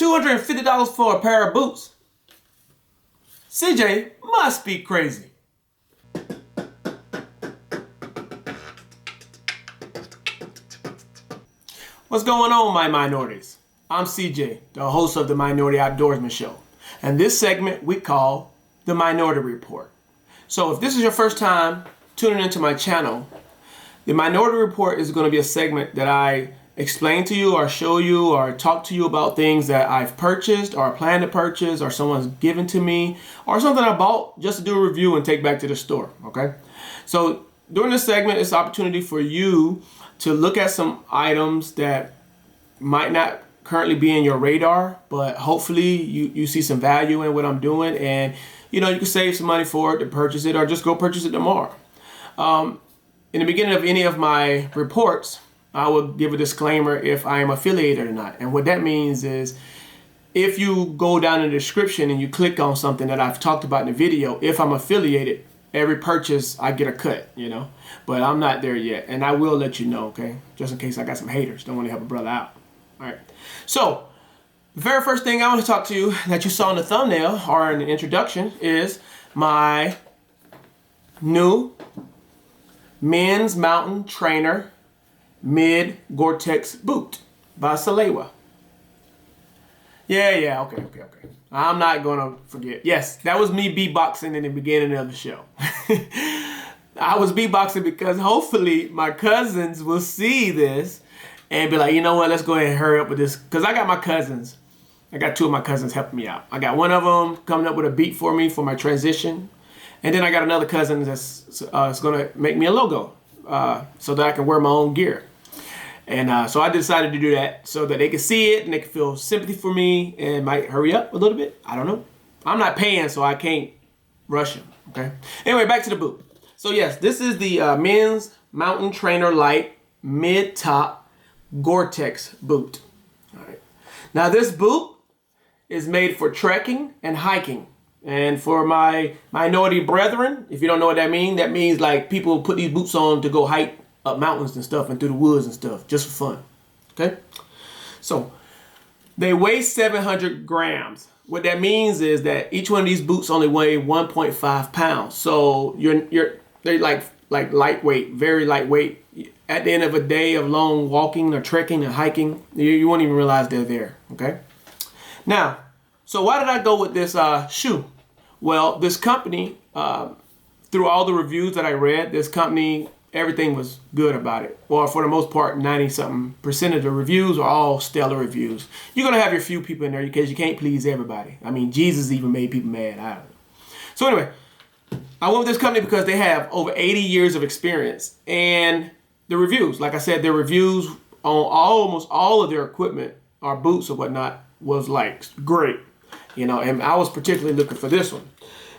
$250 for a pair of boots. CJ must be crazy. What's going on, my minorities? I'm CJ, the host of the Minority Outdoorsman Show. And this segment we call the Minority Report. So if this is your first time tuning into my channel, the Minority Report is going to be a segment that I explain to you or show you or talk to you about things that I've purchased or plan to purchase or someone's given to me or something I bought just to do a review and take back to the store, okay? So during this segment, it's an opportunity for you to look at some items that might not currently be in your radar, but hopefully you see some value in what I'm doing, and you can save some money for it to purchase it or just go purchase it tomorrow. In the beginning of any of my reports, I will give a disclaimer if I am affiliated or not. And what that means is if you go down in the description and you click on something that I've talked about in the video, if I'm affiliated, every purchase I get a cut, but I'm not there yet, and I will let you know, okay? Just in case I got some haters, don't want to help a brother out. All right. So the very first thing I want to talk to you that you saw in the thumbnail or in the introduction is my new men's mountain trainer mid Gortex boot by Salewa. Yeah, okay. I'm not gonna forget. Yes, that was me beatboxing in the beginning of the show. I was beatboxing because hopefully my cousins will see this and be like, you know what, let's go ahead and hurry up with this. Because I got my cousins. I got two of my cousins helping me out. I got one of them coming up with a beat for me for my transition. And then I got another cousin that's going to make me a logo so that I can wear my own gear. And so I decided to do that so that they can see it and they can feel sympathy for me and might hurry up a little bit. I don't know. I'm not paying, so I can't rush them. Okay. Anyway, back to the boot. So yes, this is the men's mountain trainer Lite mid-top Gortex boot. All right. Now this boot is made for trekking and hiking. And for my minority brethren, if you don't know what that means like people put these boots on to go hike up mountains and stuff and through the woods and stuff just for fun. Okay? So they weigh 700 grams. What that means is that each one of these boots only weigh 1.5 pounds. So they're like lightweight, very lightweight. At the end of a day of long walking or trekking or hiking, you won't even realize they're there. Okay? Now, so why did I go with this shoe? Well, this company, through all the reviews that I read, this company, everything was good about it. Or for the most part, 90-something% of the reviews are all stellar reviews. You're going to have your few people in there because you can't please everybody. I mean, Jesus even made people mad. I don't know. So anyway, I went with this company because they have over 80 years of experience. And the reviews, like I said, their reviews on almost all of their equipment or boots or whatnot was like great. And I was particularly looking for this one.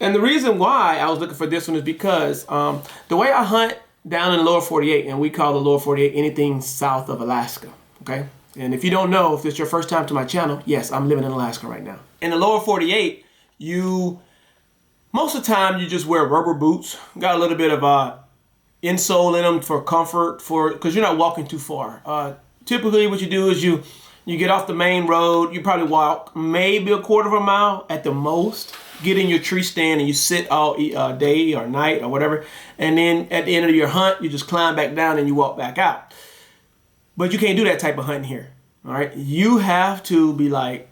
And the reason why I was looking for this one is because the way I hunt down in the lower 48, and we call the lower 48 anything south of Alaska, okay? And if you don't know, if it's your first time to my channel, yes, I'm living in Alaska right now. In the lower 48, most of the time you just wear rubber boots. Got a little bit of insole in them for comfort, because you're not walking too far. Typically what you do is you get off the main road, you probably walk maybe a quarter of a mile at the most, get in your tree stand and you sit all day or night or whatever. And then at the end of your hunt, you just climb back down and you walk back out. But you can't do that type of hunting here, all right? You have to be like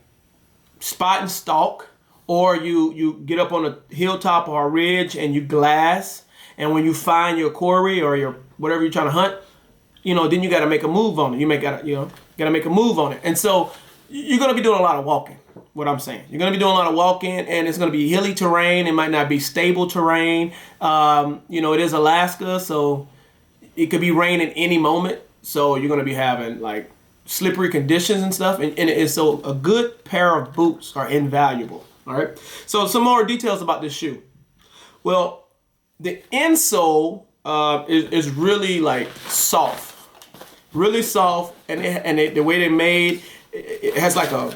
spot and stalk, or you get up on a hilltop or a ridge and you glass. And when you find your quarry or your whatever you're trying to hunt, then you got to make a move on it. Got to make a move on it. And so you're going to be doing a lot of walking, what I'm saying. You're going to be doing a lot of walking, and it's going to be hilly terrain. It might not be stable terrain. It is Alaska, so it could be raining any moment. So you're going to be having like slippery conditions and stuff. And so a good pair of boots are invaluable. All right. So some more details about this shoe. Well, the insole is really like soft. Really soft, and the way they're made, it has like a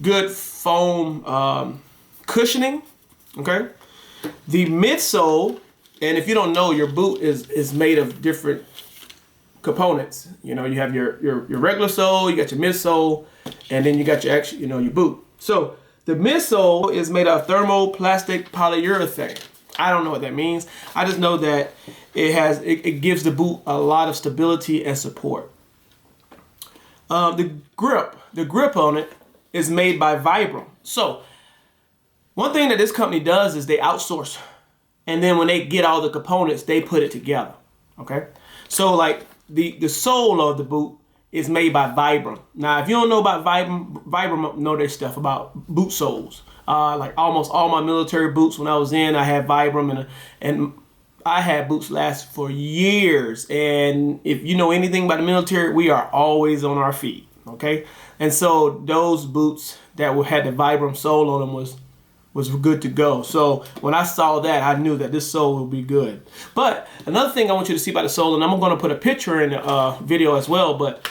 good foam cushioning. Okay, the midsole, and if you don't know, your boot is made of different components. You know, you have your regular sole, you got your midsole, and then you got your actual, your boot. So the midsole is made of thermoplastic polyurethane. I don't know what that means. I just know that it gives the boot a lot of stability and support. The grip on it is made by Vibram. So one thing that this company does is they outsource, and then when they get all the components, they put it together. Okay, so like the sole of the boot is made by Vibram. Now, if you don't know about Vibram know their stuff about boot soles. Like almost all my military boots when I was in, I had Vibram, and I had boots last for years. And if you know anything about the military, we are always on our feet, okay? And so those boots that had the Vibram sole on them was good to go. So when I saw that, I knew that this sole would be good. But another thing I want you to see about the sole, and I'm going to put a picture in the video as well, but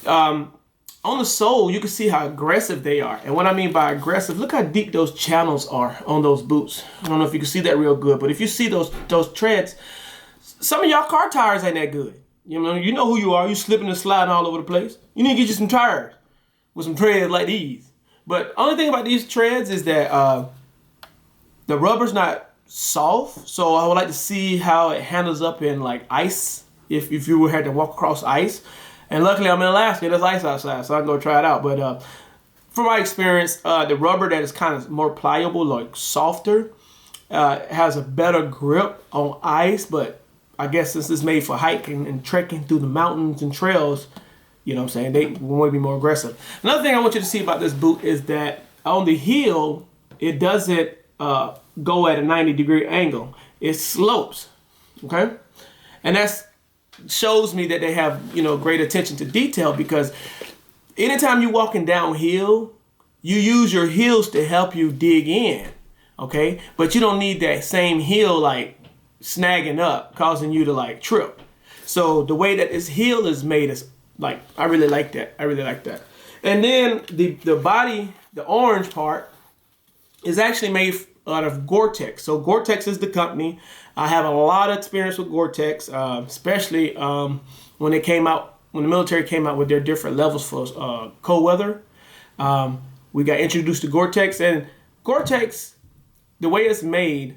on the sole, you can see how aggressive they are. And what I mean by aggressive, look how deep those channels are on those boots. I don't know if you can see that real good, but if you see those treads, some of y'all car tires ain't that good. You know who you are. You slipping and sliding all over the place. You need to get you some tires with some treads like these. But only thing about these treads is that the rubber's not soft. So I would like to see how it handles up in like ice, if you had to walk across ice. And luckily I'm in Alaska, there's ice outside, so I can go try it out. But from my experience, the rubber that is kind of more pliable, like softer, has a better grip on ice. But I guess since it's made for hiking and trekking through the mountains and trails, you know what I'm saying, they want to be more aggressive. Another thing I want you to see about this boot is that on the heel, it doesn't go at a 90-degree angle. It slopes, okay? And that's shows me that they have, great attention to detail, because anytime you're walking downhill, you use your heels to help you dig in, okay? But you don't need that same heel like snagging up, causing you to like trip. So the way that this heel is made is like, I really like that. And then the body, the orange part, is actually made out of Gortex. So Gortex is the company. I have a lot of experience with Gortex, especially when the military came out with their different levels for cold weather. We got introduced to Gortex, and Gortex, the way it's made,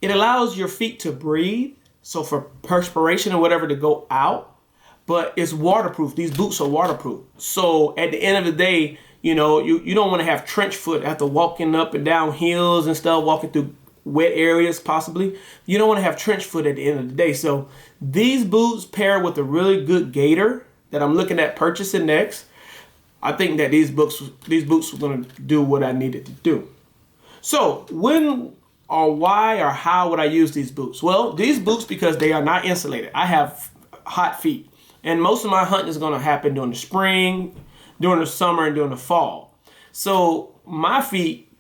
it allows your feet to breathe. So for perspiration or whatever to go out, but it's waterproof. These boots are waterproof. So at the end of the day, you don't want to have trench foot after walking up and down hills and stuff, walking through wet areas possibly. You don't want to have trench foot at the end of the day. So these boots pair with a really good gaiter that I'm looking at purchasing next. I think that these boots were going to do what I needed to do. So when or why or how would I use these boots? Well, these boots, because they are not insulated. I have hot feet, and most of my hunting is going to happen during the spring, during the summer, and during the fall. So my feet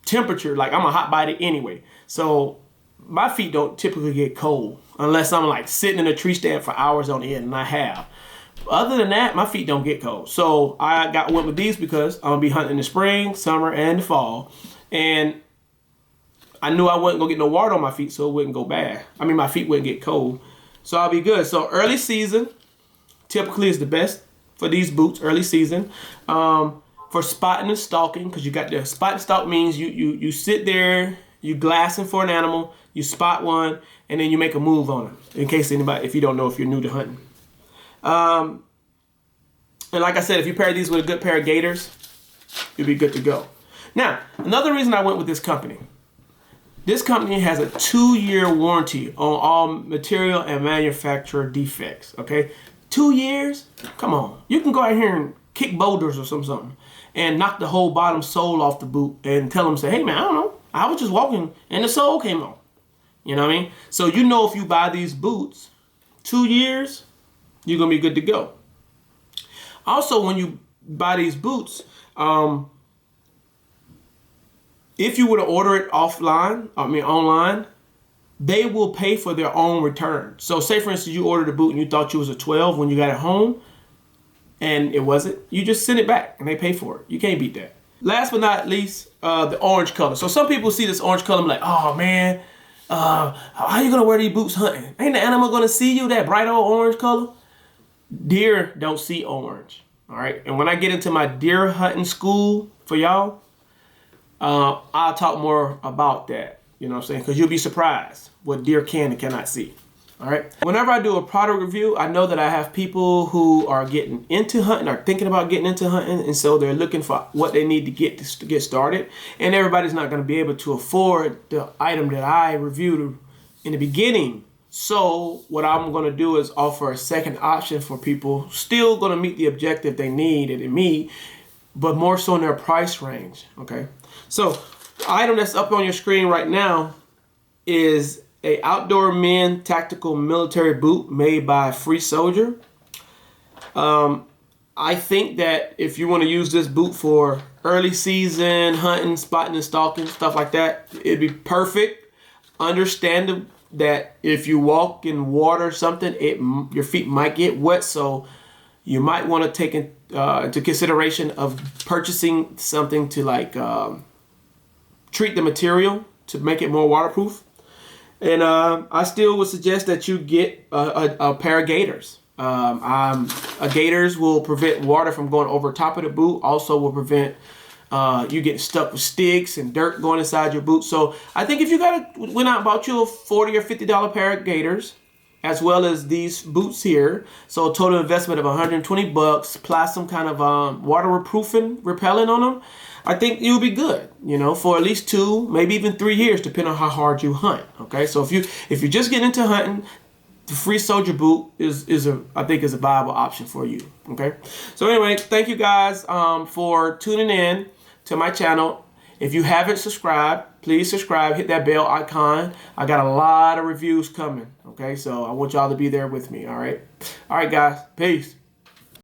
temperature, like I'm a hot body anyway, so my feet don't typically get cold unless I'm like sitting in a tree stand for hours on end, and I have. Other than that, my feet don't get cold. So I went with these because I'm gonna be hunting in the spring, summer, and the fall, and I knew I wasn't gonna get no water on my feet, so it wouldn't go bad. I mean, my feet wouldn't get cold, so I'll be good. So early season typically is the best for these boots. Early season. For spotting and stalking, because you got the spot and stalk means you sit there, you glassing for an animal, you spot one, and then you make a move on it. In case if you don't know, if you're new to hunting. And like I said, if you pair these with a good pair of gaiters, you'll be good to go. Now, another reason I went with this company. This company has a 2-year warranty on all material and manufacturer defects. Okay, 2 years? Come on, you can go out here and kick boulders or something and knock the whole bottom sole off the boot and tell them, say, hey man, I don't know, I was just walking and the sole came off. You know what I mean? So if you buy these boots, 2 years, you're gonna be good to go. Also, when you buy these boots, if you were to order it online, they will pay for their own return. So say for instance, you ordered a boot and you thought you was a 12 when you got it home, and it wasn't, you just send it back and they pay for it. You can't beat that. Last but not least, the orange color. So some people see this orange color and be like, oh man, how you gonna wear these boots hunting? Ain't the animal gonna see you, that bright old orange color? Deer don't see orange. All right. And when I get into my deer hunting school for y'all, I'll talk more about that. You know what I'm saying? Because you'll be surprised what deer can and cannot see. All right. Whenever I do a product review, I know that I have people who are getting into hunting, are thinking about getting into hunting, and so they're looking for what they need to get started. And everybody's not going to be able to afford the item that I reviewed in the beginning. So what I'm going to do is offer a second option for people still going to meet the objective they need and me, but more so in their price range. Okay. So the item that's up on your screen right now is a outdoor men tactical military boot made by Free Soldier. I think that if you want to use this boot for early season hunting, spotting and stalking, stuff like that, it'd be perfect. Understand that if you walk in water or something, your feet might get wet, so you might want to take into consideration of purchasing something to like treat the material to make it more waterproof. And I still would suggest that you get a pair of gaiters. Gaiters will prevent water from going over top of the boot. Also will prevent you getting stuck with sticks and dirt going inside your boot. So I think if you went out and bought you a $40 or $50 pair of gaiters, as well as these boots here, so a total investment of $120 plus some kind of waterproofing repellent on them, I think you'll be good, you know, for at least 2, maybe even 3 years, depending on how hard you hunt. Okay, so if you're just getting into hunting, the Free Soldier boot I think is a viable option for you. Okay, so anyway, thank you guys for tuning in to my channel. If you haven't subscribed, please subscribe, hit that bell icon. I got a lot of reviews coming. Okay, so I want y'all to be there with me. All right, guys, peace.